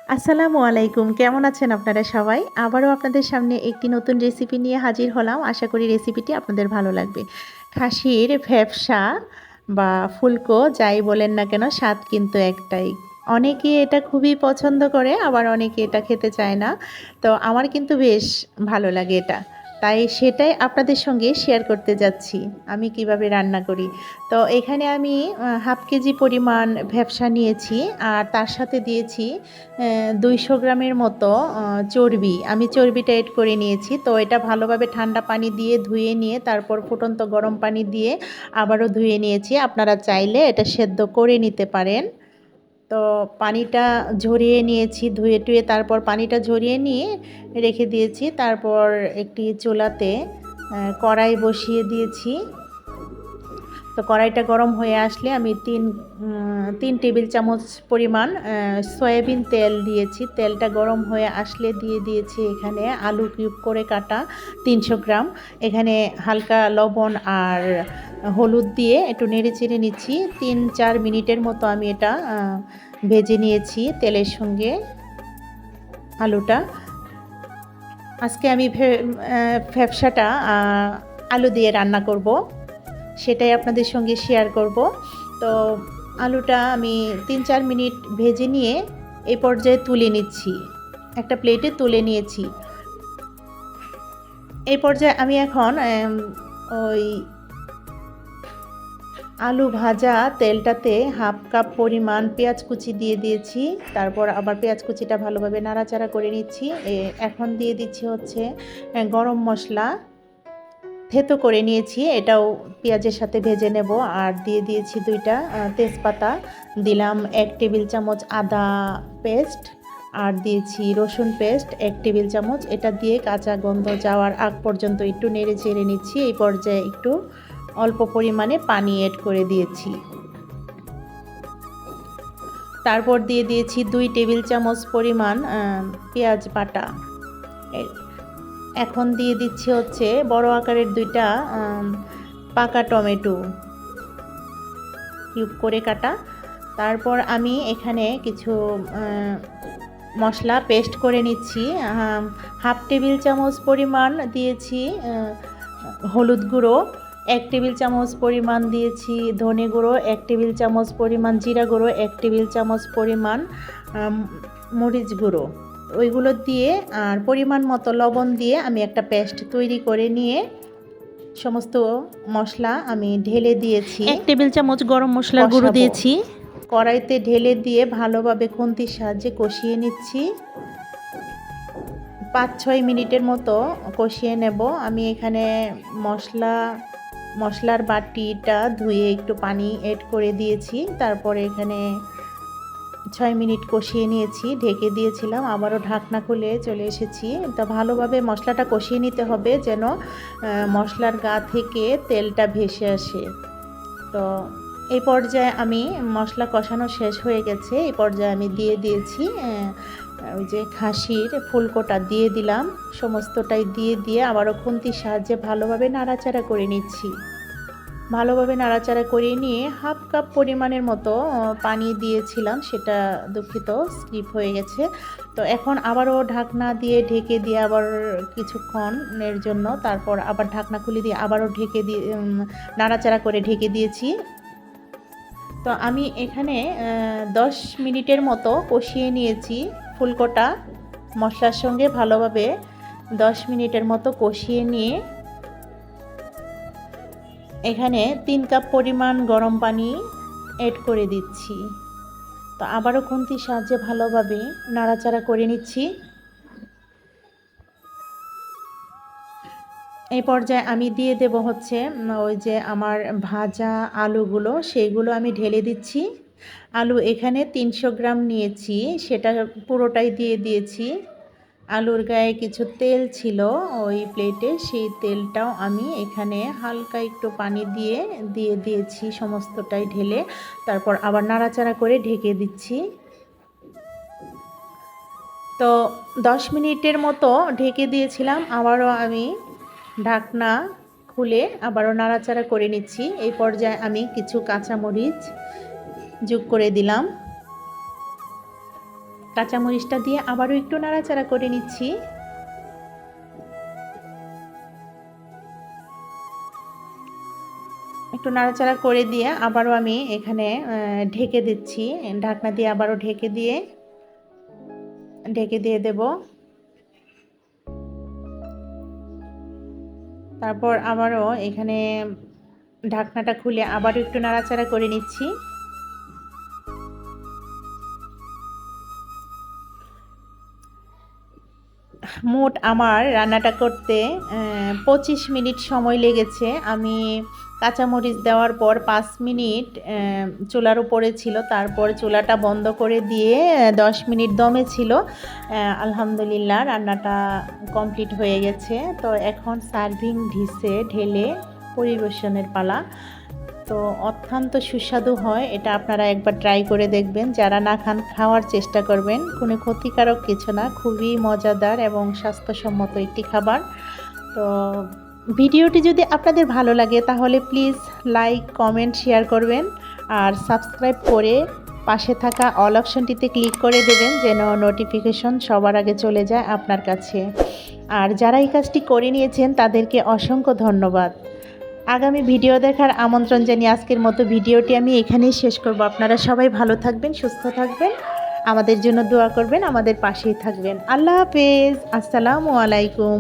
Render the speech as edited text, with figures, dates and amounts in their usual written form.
আসসালামু আলাইকুম। কেমন আছেন আপনারা সবাই? আবারও আপনাদের সামনে একটি নতুন রেসিপি নিয়ে হাজির হলাম। আশা করি রেসিপিটি আপনাদের ভালো লাগবে। খাসির ভ্যাপসা বা ফুলকো যাই বলেন না কেন স্বাদ কিন্তু একটাই। অনেকে এটা খুবই পছন্দ করে, আবার অনেকে এটা খেতে চায় না। তো আমার কিন্তু বেশ ভালো লাগে এটা। তাই সেটাই আপনাদের সঙ্গে শেয়ার করতে যাচ্ছি। আমি কিভাবে রান্না করি। তো এখানে আমি হাফ কেজি পরিমাণ ভ্যাপসা নিয়েছি আর তার সাথে দিয়েছি 200 গ্রামের মতো চর্বি। আমি চর্বিটা এড করে নিয়েছি। তো এটা ভালোভাবে ঠান্ডা পানি দিয়ে ধুয়ে নিয়ে তারপর ফুটন্ত গরম পানি দিয়ে আবারও ধুয়ে নিয়েছি। আপনারা চাইলে এটা সেদ্ধ করে নিতে পারেন। তো পানিটা ঝরিয়ে নিয়েছি, ধুয়ে টুয়ে তারপর পানিটা ঝরিয়ে নিয়ে রেখে দিয়েছি। তারপর একটি চুলাতে কড়াই বসিয়ে দিয়েছি। তো কড়াইটা গরম হয়ে আসলে আমি 3 টেবিল চামচ পরিমাণ সয়াবিন তেল দিয়েছি। তেলটা গরম হয়ে আসলে দিয়ে দিয়েছি এখানে আলু কিউব করে কাটা 300 গ্রাম। এখানে হালকা লবণ আর হলুদ দিয়ে একটু নেড়েচেড়ে নিচ্ছি। 3-4 মিনিটের মতো আমি এটা ভেজে নিয়েছি তেলের সঙ্গে আলুটা। আজকে আমি ভ্যাপসাটা আলু দিয়ে রান্না করব, সেটাই আপনাদের সঙ্গে শেয়ার করব। তো আলুটা আমি 3-4 মিনিট ভেজে নিয়ে এই পর্যায়ে তুলে নিচ্ছি, একটা প্লেটে তুলে নিয়েছি। এই পর্যায়ে আমি এখন ওই আলু ভাজা তেলটাতে হাফ কাপ পরিমাণ পেঁয়াজ কুচি দিয়ে দিয়েছি। তারপর আবার পেঁয়াজ কুচিটা ভালোভাবে নাড়াচাড়া করে নিচ্ছি। এখন দিয়ে দিচ্ছি হচ্ছে গরম মশলা থেতো করে নিয়েছি, এটাও পেঁয়াজের সাথে ভেজে নেব। আর দিয়ে দিয়েছি 2টা তেজপাতা, দিলাম 1 টেবিল চামচ আদা পেস্ট, আর দিয়েছি রসুন পেস্ট 1 টেবিল চামচ। এটা দিয়ে কাঁচা গন্ধ যাওয়ার আগ পর্যন্ত একটু নেড়ে চেড়ে নিচ্ছি। এই পর্যায়ে একটু অল্প পরিমাণে পানি এড করে দিয়েছি। তারপর দিয়ে দিয়েছি 2 টেবিল চামচ পরিমাণ পেঁয়াজ বাটা। এখন দিয়ে দিচ্ছি হচ্ছে বড় আকারের 2টা পাকা টমেটো কিউব করে কাটা। তারপর আমি এখানে কিছু মশলা পেস্ট করে নিচ্ছি। হাফ টেবিল চামচ পরিমাণ দিয়েছি হলুদ গুঁড়ো, 1 টেবিল চামচ পরিমাণ দিয়েছি ধনে গুঁড়ো, 1 টেবিল চামচ পরিমাণ জিরা গুঁড়ো, 1 টেবিল চামচ পরিমাণ মরিচ গুঁড়ো, ওইগুলো দিয়ে আর পরিমাণ মতো লবণ দিয়ে আমি একটা পেস্ট তৈরি করে নিয়ে সমস্ত মশলা আমি ঢেলে দিয়েছি। 1 টেবিল চামচ গরম মশলার গুঁড়ো দিয়েছি। কড়াইতে ঢেলে দিয়ে ভালোভাবে খুন্তির সাহায্যে কষিয়ে নিচ্ছি। 5-6 মিনিটের মতো কষিয়ে নেব। আমি এখানে মশলার বাটিটা ধুয়ে একটু পানি এড করে দিয়েছি। তারপরে এখানে 6 মিনিট কষিয়ে নিয়েছি, ঢেকে দিয়েছিলাম, আবারও ঢাকনা খুলে চলে এসেছি। তো ভালোভাবে মশলাটা কষিয়ে নিতে হবে যেন মশলার গা থেকে তেলটা ভেসে আসে। তো এই পর্যায়ে আমি মশলা কষানো শেষ হয়ে গেছে। এই পর্যায়ে আমি দিয়ে দিয়েছি ওই যে খাসির ফুলকোটা দিয়ে দিলাম। সমস্তটাই দিয়ে আবারও খুন্তির সাহায্যে ভালোভাবে নাড়াচাড়া করে নিচ্ছি। ভালোভাবে নাড়াচাড়া করে নিয়ে হাফ কাপ পরিমাণের মতো পানি দিয়েছিলাম, সেটা দুঃখিত স্কিপ হয়ে গেছে। তো এখন আবারও ঢাকনা দিয়ে ঢেকে দিয়ে আবার কিছুক্ষণের জন্য তারপর আবার ঢাকনা খুলে দিয়ে আবারও ঢেকে দিয়ে নাড়াচাড়া করে ঢেকে দিয়েছি। তো আমি এখানে 10 মিনিটের মতো কষিয়ে নিয়েছি ফুলকোটা মশলার সঙ্গে। ভালোভাবে 10 মিনিটের মতো কষিয়ে নিয়ে এখানে 3 কাপ পরিমাণ গরম পানি এড করে দিচ্ছি। তো আবারও খুন্তির সাহায্যে ভালোভাবে নাড়াচাড়া করে নিচ্ছি। এই পর্যায়ে আমি দিয়ে দেব হচ্ছে ওই যে আমার ভাজা আলুগুলো, সেইগুলো আমি ঢেলে দিচ্ছি। আলু এখানে 300 গ্রাম নিয়েছি, সেটা পুরোটাই দিয়ে দিয়েছি। আলুর গায়ে কিছু তেল ছিল ওই প্লেটে, সেই তেলটাও আমি এখানে হালকা একটু পানি দিয়ে দিয়েছি সমস্তটাই ঢেলে। তারপর আবার নাড়াচাড়া করে ঢেকে দিচ্ছি। তো 10 মিনিটের মতো ঢেকে দিয়েছিলাম, আবারও আমি ঢাকনা খুলে আবারও নাড়াচাড়া করে নিচ্ছি। এই পর্যায়ে আমি কিছু কাঁচামরিচ যোগ করে দিলাম। কাঁচামরিচটা দিয়ে আবারও একটু নাড়াচাড়া করে নিচ্ছি। একটু নাড়াচাড়া করে দিয়ে আবারও আমি এখানে ঢেকে দিচ্ছি। ঢাকনা দিয়ে আবারও ঢেকে দিয়ে দেব। তারপর আবারও এখানে ঢাকনাটা খুলে আবারও একটু নাড়াচাড়া করে নিচ্ছি। মোট আমার রান্নাটা করতে 25 মিনিট সময় লেগেছে। আমি কাঁচামরিচ দেওয়ার পর 5 মিনিট চুলার উপরে ছিল, তারপর চুলাটা বন্ধ করে দিয়ে 10 মিনিট দমে ছিল। আলহামদুলিল্লাহ রান্নাটা কমপ্লিট হয়ে গেছে। তো এখন সার্ভিং ডিশে ঢেলে পরিবেশনের পালা। তো অত্যন্ত সুস্বাদু হয়, এটা আপনারা একবার ট্রাই করে দেখবেন। যারা না খান খাওয়ার চেষ্টা করবেন, কোনো ক্ষতিকারক কিছু না, খুবই মজাদার এবং স্বাস্থ্যসম্মত একটি খাবার। তো ভিডিওটি যদি আপনাদের ভালো লাগে তাহলে প্লিজ লাইক, কমেন্ট, শেয়ার করবেন আর সাবস্ক্রাইব করে পাশে থাকা অল অপশনটিতে ক্লিক করে দেবেন যেন নোটিফিকেশন সবার আগে চলে যায় আপনার কাছে। আর যারা এই কাজটি করে নিয়েছেন তাদেরকে অসংখ্য ধন্যবাদ। আগামী ভিডিও দেখার আমন্ত্রণ জানিয়ে আজকের মতো ভিডিওটি আমি এখানেই শেষ করব। আপনারা সবাই ভালো থাকবেন, সুস্থ থাকবেন, আমাদের জন্য দোয়া করবেন, আমাদের পাশেই থাকবেন। আল্লাহ হাফেজ, আসসালামু আলাইকুম।